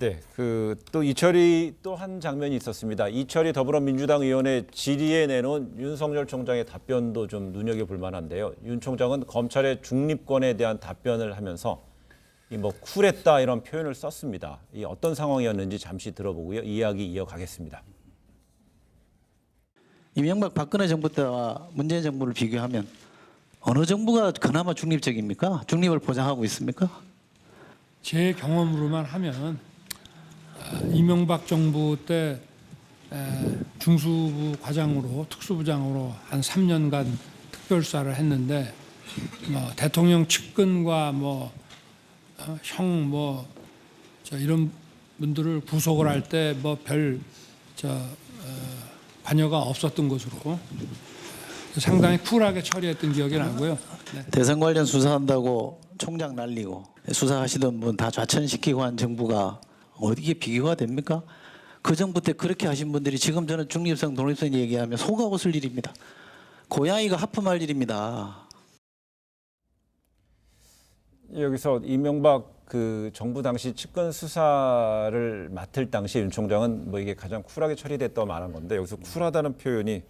네, 또 이철이 또 한 장면이 있었습니다. 이철이 더불어민주당 의원의 질의에 내놓은 윤석열 총장의 답변도 좀 눈여겨볼 만한데요. 윤 총장은 검찰의 중립권에 대한 답변을 하면서 쿨했다 이런 표현을 썼습니다. 이 어떤 상황이었는지 잠시 들어보고요. 이야기 이어가겠습니다. 이명박 박근혜 정부 때와 문재인 정부를 비교하면 어느 정부가 그나마 중립적입니까? 중립을 보장하고 있습니까? 제 경험으로만 하면 이명박 정부 때 중수부 과장으로 특수부장으로 한 3년간 특별수사를 했는데 대통령 측근과 이런 분들을 구속을 할 때 별 관여가 없었던 것으로 상당히 쿨하게 처리했던 기억이 나고요. 네. 대선 관련 수사한다고 총장 날리고 수사하시던 분 다 좌천시키고 한 정부가 어디에 비교가 됩니까? 그 정부 때 그렇게 하신 분들이 지금 저는 중립성, 독립성 얘기하면 속아 웃을 일입니다. 고양이가 하품할 일입니다. 여기서 이명박 정부 당시 측근 수사를 맡을 당시 윤 총장은 이게 가장 쿨하게 처리됐다고 말한 건데 여기서 쿨하다는 표현이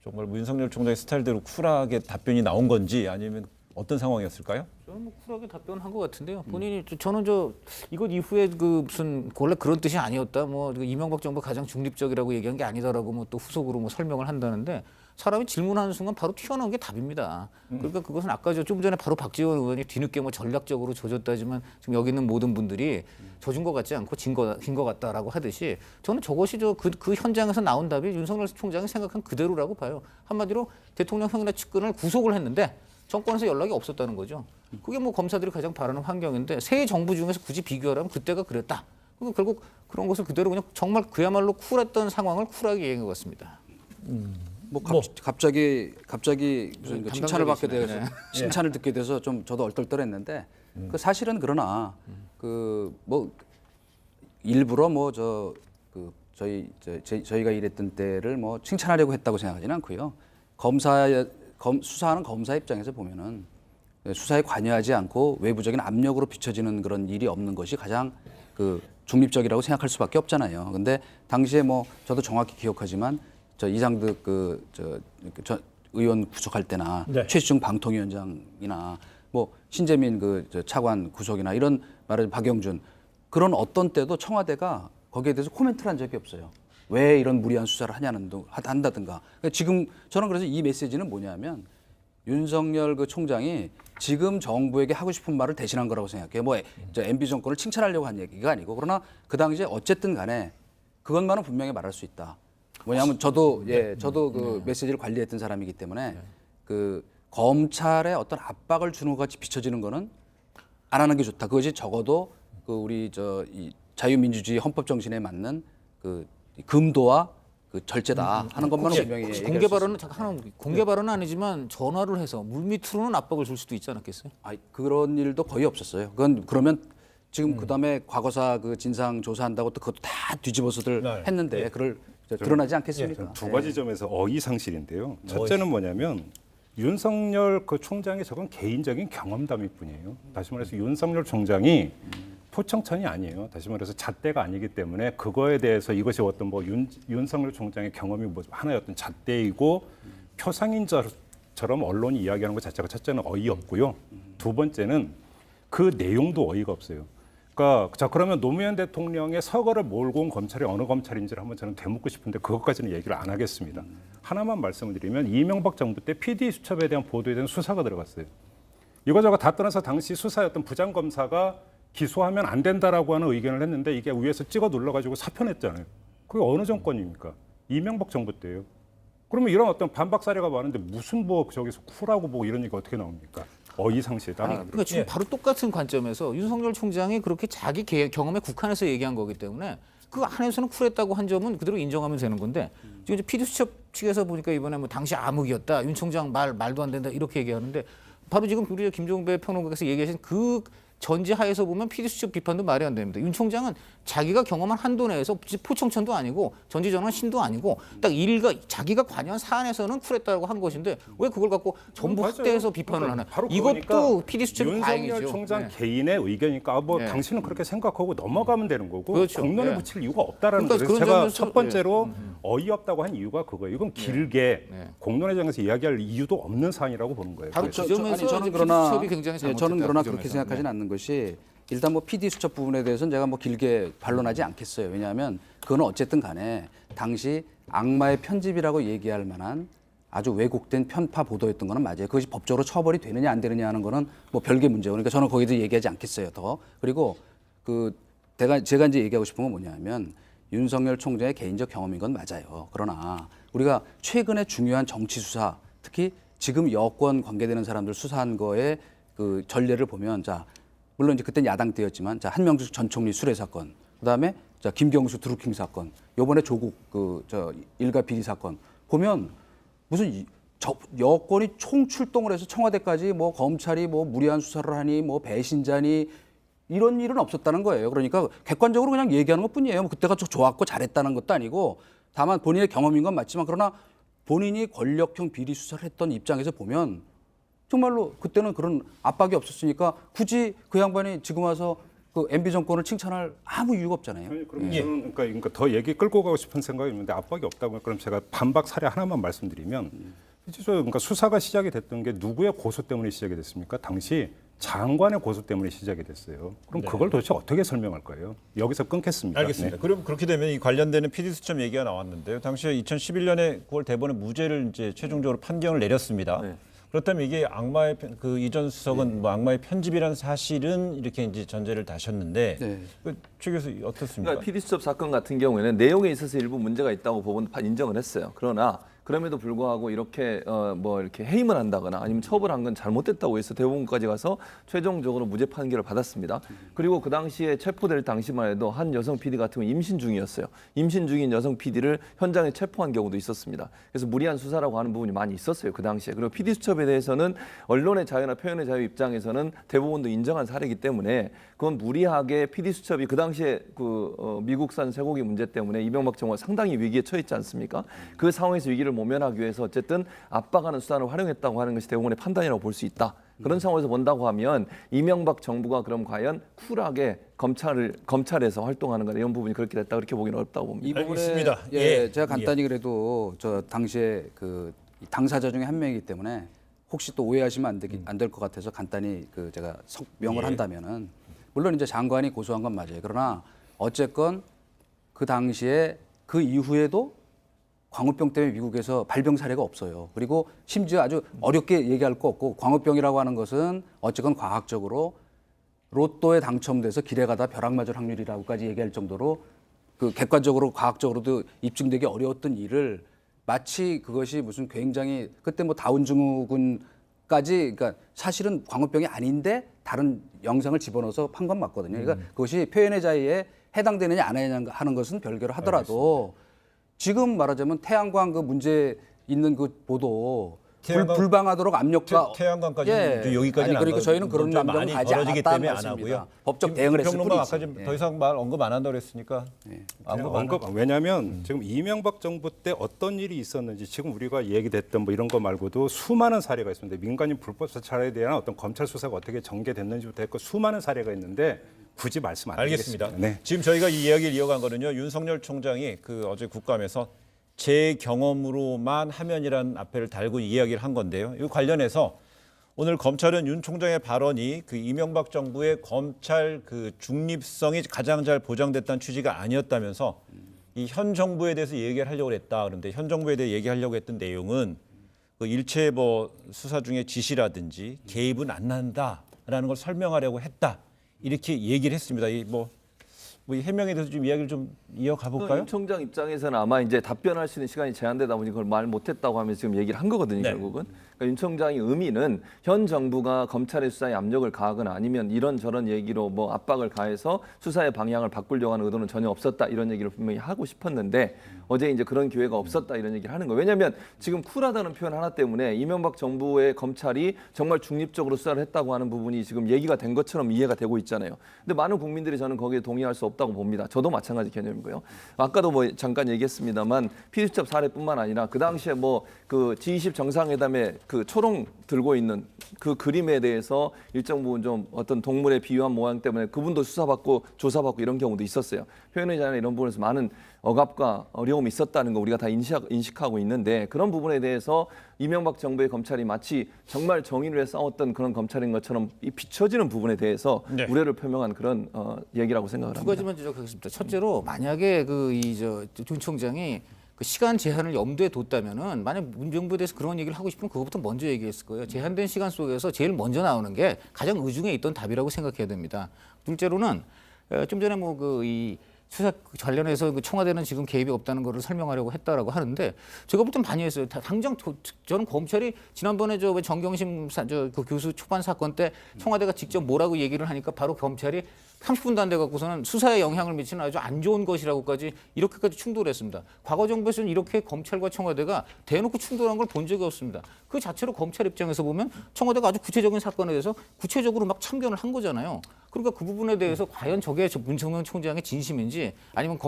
정말 윤석열 총장의 스타일대로 쿨하게 답변이 나온 건지 아니면 어떤 상황이었을까요? 저는 쿨하게 답변한 것 같은데요. 본인이 저는 이것 이후에 무슨 원래 그런 뜻이 아니었다. 이명박 정부 가장 중립적이라고 얘기한 게 아니다라고 또 후속으로 설명을 한다는데 사람이 질문하는 순간 바로 튀어나온 게 답입니다. 그러니까 그것은 아까 좀 전에 바로 박지원 의원이 뒤늦게 전략적으로 조졌다지만 지금 여기 있는 모든 분들이 져준 것 같지 않고 진 것 같다라고 하듯이 저는 저것이 그 현장에서 나온 답이 윤석열 총장이 생각한 그대로라고 봐요. 한마디로 대통령 형이나 측근을 구속을 했는데 정권에서 연락이 없었다는 거죠. 그게 검사들이 가장 바라는 환경인데 새 정부 중에서 굳이 비교하라면 그때가 그랬다. 그리고 결국 그런 것을 그대로 그냥 정말 그야말로 쿨했던 상황을 쿨하게 얘기한 것 같습니다. 갑자기 무슨 칭찬을 받게 돼서 네. 칭찬을 듣게 돼서 좀 저도 얼떨떨했는데 그 사실은 그러나 일부러 저희가 일했던 때를 칭찬하려고 했다고 생각하지는 않고요. 수사하는 검사 입장에서 보면은 수사에 관여하지 않고 외부적인 압력으로 비춰지는 그런 일이 없는 것이 가장 중립적이라고 생각할 수밖에 없잖아요. 근데 당시에 저도 정확히 기억하지만 이상득 의원 구속할 때나 네. 최시중 방통위원장이나 신재민 차관 구속이나 이런 말을 박영준 그런 어떤 때도 청와대가 거기에 대해서 코멘트를 한 적이 없어요. 왜 이런 무리한 수사를 한다든가. 지금 저는 그래서 이 메시지는 뭐냐면 윤석열 총장이 지금 정부에게 하고 싶은 말을 대신한 거라고 생각해요. MB 정권을 칭찬하려고 한 얘기가 아니고 그러나 그 당시에 어쨌든 간에 그것만은 분명히 말할 수 있다. 뭐냐면 저도 메시지를 관리했던 사람이기 때문에 검찰에 어떤 압박을 주는 것 같이 비춰지는 거는 안 하는 게 좋다. 그것이 적어도 우리 이 자유민주주의 헌법 정신에 맞는 금도와 절제다 하는 것만은 분명히 혹시 얘기할 수 공개 발언은 아니지만 전화를 해서 물밑으로는 압박을 줄 수도 있지 않았겠어요? 그런 일도 거의 없었어요. 그러면 지금 그다음에 과거사 진상 조사한다고 또 그것도 다 뒤집어서들 했는데 그걸 드러나지 않겠습니까? 두 가지 점에서 어이상실인데요. 첫째는 뭐냐면 윤석열 총장의 저건 개인적인 경험담일 뿐이에요. 다시 말해서 윤석열 총장이 포청천이 아니에요. 다시 말해서 잣대가 아니기 때문에 그거에 대해서 이것이 어떤 윤석열 총장의 경험이 하나의 어떤 잣대이고 표상인처럼 언론이 이야기하는 것 자체가 첫째는 어이없고요. 두 번째는 그 내용도 어이가 없어요. 그러니까 그러면 노무현 대통령의 서거를 몰고 온 검찰이 어느 검찰인지를 한번 저는 되묻고 싶은데 그것까지는 얘기를 안 하겠습니다. 하나만 말씀을 드리면 이명박 정부 때 PD 수첩에 대한 보도에 대한 수사가 들어갔어요. 이거저거 다 떠나서 당시 수사였던 부장검사가 기소하면 안 된다라고 하는 의견을 했는데 이게 위에서 찍어 눌러가지고 사표냈잖아요. 그게 어느 정권입니까? 이명박 정부 때예요. 그러면 이런 어떤 반박 사례가 많은데 무슨 저기서 쿨하고 이런 얘기가 어떻게 나옵니까? 어이상실이다. 그러니까 지금 바로 똑같은 관점에서 윤석열 총장이 그렇게 자기 경험에 국한해서 얘기한 거기 때문에 그 안에서는 쿨했다고 한 점은 그대로 인정하면 되는 건데 지금 이제 PD수첩 측에서 보니까 이번에 당시 암흑이었다. 윤 총장 말도 안 된다 이렇게 얘기하는데 바로 지금 우리 김종배 평론가께서 얘기하신 그 전제하에서 보면 PD수첩 비판도 말이 안 됩니다. 윤 총장은 자기가 경험한 한도 내에서 포청천도 아니고 전지전환 신도 아니고 딱 자기가 관여한 사안에서는 쿨했다고 한 것인데 왜 그걸 갖고 전부 맞아요. 확대해서 비판을 하나? 바로 이것도 그거니까 PD수첩이 윤석열 과잉이죠. 총장 네. 개인의 의견이니까 뭐 네. 당신은 그렇게 생각하고 넘어가면 되는 거고 그렇죠. 공론에 네. 붙일 이유가 없다라는 그러니까 거예요. 그런 제가 점에서- 첫 번째로 어이없다고 한 이유가 그거예요. 이건 길게 네. 공론의 장에서 이야기할 이유도 없는 사안이라고 보는 거예요. 바로 그래서 그 점에서 아니, 저는 이제 그러나 PD수첩이 굉장히 잘못됐다. 저는 그러나 그 그렇게 점에서. 생각하지는 않는 것이 일단 뭐 PD 수첩 부분에 대해서는 제가 뭐 길게 반론하지 않겠어요. 왜냐하면 그거는 어쨌든 간에 당시 악마의 편집이라고 얘기할 만한 아주 왜곡된 편파 보도였던 거는 맞아요. 그것이 법적으로 처벌이 되느냐 안 되느냐 하는 거는 뭐 별개 문제고 그러니까 저는 거기도 얘기하지 않겠어요. 더 그리고 제가 이제 얘기하고 싶은 건 뭐냐면 윤석열 총장의 개인적 경험인 건 맞아요. 그러나 우리가 최근에 중요한 정치 수사 특히 지금 여권 관계되는 사람들 수사한 거에 그 전례를 보면 자 물론 이제 그때는 야당 때였지만 자 한명숙 전 총리 수뢰 사건 그다음에 자 김경수 드루킹 사건 요번에 조국 일가 비리 사건 보면 무슨 여권이 총 출동을 해서 청와대까지 뭐 검찰이 뭐 무리한 수사를 하니 뭐 배신자니 이런 일은 없었다는 거예요. 그러니까 객관적으로 그냥 얘기하는 것뿐이에요. 뭐 그때가 좋았고 잘했다는 것도 아니고 다만 본인의 경험인 건 맞지만 그러나 본인이 권력형 비리 수사를 했던 입장에서 보면 정말로 그때는 그런 압박이 없었으니까 굳이 그 양반이 지금 와서 그 MB 정권을 칭찬할 아무 이유가 없잖아요. 아니, 그럼 저는 그러니까 더 얘기 끌고 가고 싶은 생각이 있는데 압박이 없다고 그럼 제가 반박 사례 하나만 말씀드리면 그러니까 수사가 시작이 됐던 게 누구의 고소 때문에 시작이 됐습니까? 당시 장관의 고소 때문에 시작이 됐어요. 그럼 그걸 도대체 어떻게 설명할 거예요? 여기서 끊겠습니다. 알겠습니다. 네. 그럼 그렇게 되면 이 관련되는 PD수첩 얘기가 나왔는데요. 당시에 2011년에 9월 대법원에 무죄를 이제 최종적으로 판결을 내렸습니다. 네. 그렇다면 이게 악마의 그 이전 수석은 뭐 악마의 편집이라는 사실은 이렇게 이제 전제를 다셨는데 네. 최 교수 어떻습니까? 그러니까 PD수첩 사건 같은 경우에는 내용에 있어서 일부 문제가 있다고 법원은 인정을 했어요. 그러나 그럼에도 불구하고 이렇게 이렇게 해임을 한다거나 아니면 처벌한 건 잘못됐다고 해서 대법원까지 가서 최종적으로 무죄 판결을 받았습니다. 그리고 그 당시에 체포될 당시만 해도 한 여성 PD 같은 경우 임신 중이었어요. 임신 중인 여성 PD를 현장에 체포한 경우도 있었습니다. 그래서 무리한 수사라고 하는 부분이 많이 있었어요. 그 당시에. 그리고 PD 수첩에 대해서는 언론의 자유나 표현의 자유 입장에서는 대법원도 인정한 사례이기 때문에 그건 무리하게 PD 수첩이 그 당시에 미국산 쇠고기 문제 때문에 이명박 정부가 상당히 위기에 처했지 않습니까? 그 상황에서 위기를 모면하기 위해서 어쨌든 압박하는 수단을 활용했다고 하는 것이 대법원의 판단이라고 볼 수 있다. 그런 상황에서 본다고 하면 이명박 정부가 그럼 과연 쿨하게 검찰에서 활동하는 거나 이런 부분이 그렇게 됐다 그렇게 보기는 어렵다고 봅니다. 이 부분에 알겠습니다. 제가 간단히 그래도 저 당시에 그 당사자 중에 한 명이기 때문에 혹시 또 오해하시면 안 될 것 같아서 간단히 제가 명을 한다면은 물론 이제 장관이 고소한 건 맞아요. 그러나 어쨌건 그 당시에 그 이후에도 광우병 때문에 미국에서 발병 사례가 없어요. 그리고 심지어 아주 어렵게 얘기할 거 없고 광우병이라고 하는 것은 어쨌건 과학적으로 로또에 당첨돼서 길에 가다 벼락 맞을 확률이라고까지 얘기할 정도로 그 객관적으로 과학적으로도 입증되기 어려웠던 일을 마치 그것이 무슨 굉장히 그때 뭐 다운 증후군까지 그러니까 사실은 광우병이 아닌데 다른 영상을 집어넣어서 판 건 맞거든요. 그러니까 그것이 표현의 자유에 해당되느냐 안 하느냐 하는 것은 별개로 하더라도 지금 말하자면 태양광 그 문제 있는 그 보도 불방하도록 압력과 태양광까지 여기까지는 아니, 그러니까 저희는 그런 좀 남정은 많이 가지 벌어지기 않았다는 때문에 안 말씀입니다. 하고요. 법적 대응을 했을 평론가 뿐이지. 아까 좀 더 이상 언급 안 한다고 그랬으니까 왜냐하면 지금 이명박 정부 때 어떤 일이 있었는지 지금 우리가 얘기됐던 뭐 이런 거 말고도 수많은 사례가 있습니다. 민간인 불법 사찰에 대한 어떤 검찰 수사가 어떻게 전개됐는지부터 했고 수많은 사례가 있는데 굳이 말씀 안 알겠습니다. 드리겠습니다. 네. 지금 저희가 이 이야기를 이어간 거는요. 윤석열 총장이 그 어제 국감에서 제 경험으로만 하면이라는 앞에를 달고 이야기를 한 건데요. 이 관련해서 오늘 검찰은 윤 총장의 발언이 그 이명박 정부의 검찰 그 중립성이 가장 잘 보장됐다는 취지가 아니었다면서 이 현 정부에 대해서 얘기를 하려고 했다. 그런데 현 정부에 대해 얘기하려고 했던 내용은 그 일체 뭐 수사 중에 지시라든지 개입은 안 난다라는 걸 설명하려고 했다. 이렇게 얘기를 했습니다. 이 뭐 뭐 이 해명에 대해서 좀 이야기를 좀 이어가 볼까요? 윤 총장 입장에서는 아마 이제 답변할 수 있는 시간이 제한되다 보니 그걸 말 못했다고 하면서 지금 얘기를 한 거거든요. 네. 결국은. 그러니까 윤 총장의 의미는 현 정부가 검찰의 수사에 압력을 가하거나 아니면 이런저런 얘기로 뭐 압박을 가해서 수사의 방향을 바꾸려고 하는 의도는 전혀 없었다 이런 얘기를 분명히 하고 싶었는데 어제 이제 그런 기회가 없었다 이런 얘기를 하는 거예요. 왜냐하면 지금 쿨하다는 표현 하나 때문에 이명박 정부의 검찰이 정말 중립적으로 수사를 했다고 하는 부분이 지금 얘기가 된 것처럼 이해가 되고 있잖아요. 근데 많은 국민들이 저는 거기에 동의할 수 없다고 봅니다. 저도 마찬가지 개념이고요. 아까도 뭐 잠깐 얘기했습니다만 피수첩 사례뿐만 아니라 그 당시에 뭐 그 G20 정상회담에 그 초롱 들고 있는 그 그림에 대해서 일정 부분 좀 어떤 동물의 비유한 모양 때문에 그분도 수사받고 조사받고 이런 경우도 있었어요. 표현의 자유나 이런 부분에서 많은 억압과 어려움이 있었다는 거 우리가 다 인식하고 있는데 그런 부분에 대해서 이명박 정부의 검찰이 마치 정말 정의를 위해 싸웠던 그런 검찰인 것처럼 비춰지는 부분에 대해서 네. 우려를 표명한 그런 얘기라고 생각을 두 합니다. 가지만 지적하겠습니다. 첫째로 만약에 윤 총장이 그 시간 제한을 염두에 뒀다면은 만약 문정부에 대해서 그런 얘기를 하고 싶으면 그것부터 먼저 얘기했을 거예요. 제한된 시간 속에서 제일 먼저 나오는 게 가장 의중에 있던 답이라고 생각해야 됩니다. 둘째로는 좀 전에 뭐 그 이 수사 관련해서 그 청와대는 지금 개입이 없다는 거를 설명하려고 했다라고 하는데 제가 볼 땐 많이 했어요. 당장 저는 검찰이 지난번에 저 정경심 그 교수 초반 사건 때 청와대가 직접 뭐라고 얘기를 하니까 바로 검찰이 30분도 안 돼 갖고서는 수사에 영향을 미치는 아주 안 좋은 것이라고까지 이렇게까지 충돌했습니다. 과거 정부에서는 이렇게 검찰과 청와대가 대놓고 충돌한 걸 본 적이 없습니다. 그 자체로 검찰 입장에서 보면 청와대가 아주 구체적인 사건에 대해서 구체적으로 막 참견을 한 거잖아요. 그러니까 그 부분에 대해서 과연 저게 문정현 총장의 진심인지 아니면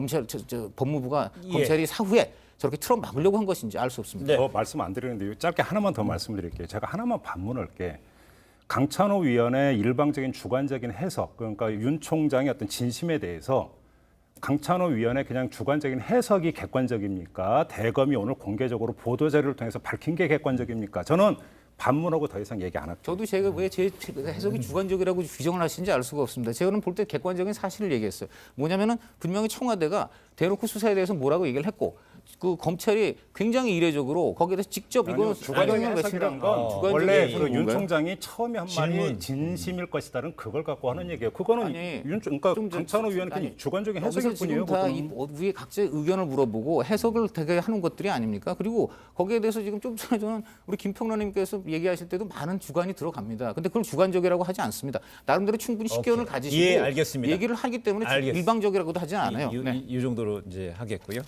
법무부가 검찰이 사후에 저렇게 틀어 막으려고 한 것인지 알 수 없습니다. 더 말씀 안 드리는데 짧게 하나만 더 말씀드릴게요. 제가 하나만 반문할게. 강찬호 위원의 일방적인 주관적인 해석, 그러니까 윤 총장의 어떤 진심에 대해서 강찬호 위원의 그냥 주관적인 해석이 객관적입니까? 대검이 오늘 공개적으로 보도자료를 통해서 밝힌 게 객관적입니까? 저는 반문하고 더 이상 얘기 안 할게요. 저도 제가 왜 제 해석이 주관적이라고 규정을 하시는지 알 수가 없습니다. 저는 볼 때 객관적인 사실을 얘기했어요. 뭐냐면은 분명히 청와대가 대놓고 수사에 대해서 뭐라고 얘기를 했고 그 검찰이 굉장히 이례적으로 거기에 대해서 직접 이거는 주관적인 해석이란 건 원래 그 윤 총장이 처음에 한 말이 질문. 진심일 것이다는 그걸 갖고 하는 얘기예요. 그거는 아니, 그러니까 좀 강찬호 위원은 그냥 아니, 주관적인 여기서 해석일 뿐이에요. 지금 다 그거는. 위에 각자의 의견을 물어보고 해석을 되게 하는 것들이 아닙니까? 그리고 거기에 대해서 지금 좀 전에 저는 우리 김평란님께서 얘기하실 때도 많은 주관이 들어갑니다. 근데 그걸 주관적이라고 하지 않습니다. 나름대로 충분히 식견을 오케이. 가지시고 예, 알겠습니다. 얘기를 하기 때문에 알겠습니다. 일방적이라고도 하지 않아요. 네. 이 정도로 이제 하겠고요.